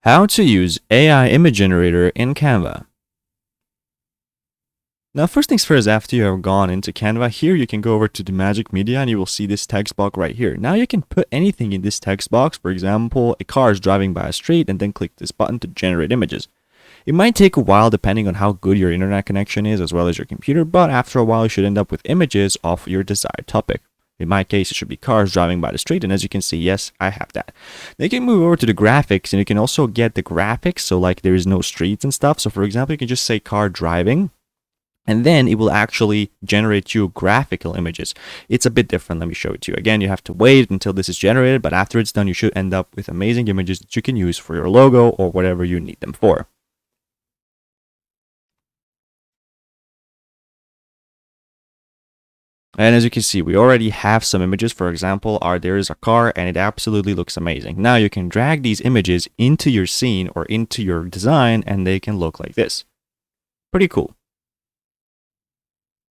How to use AI image generator in Canva. Now, first things first, after you have gone into Canva, here you can go over to the Magic Media and you will see this text box right here. Now you can put anything in this text box. For example, a car is driving by a street, and then click this button to generate images. It might take a while depending on how good your internet connection is as well as your computer, but after a while you should end up with images of your desired topic. In my case, it should be cars driving by the street, and as you can see, yes, I have that. Then you can move over to the graphics, and you can also get the graphics, so like there is no streets and stuff. So for example, you can just say car driving, and then it will actually generate you graphical images. It's a bit different. Let me show it to you. Again, you have to wait until this is generated, but after it's done, you should end up with amazing images that you can use for your logo or whatever you need them for. And as you can see, we already have some images. For example, there is a car, and it absolutely looks amazing. Now you can drag these images into your scene or into your design, and they can look like this. Pretty cool.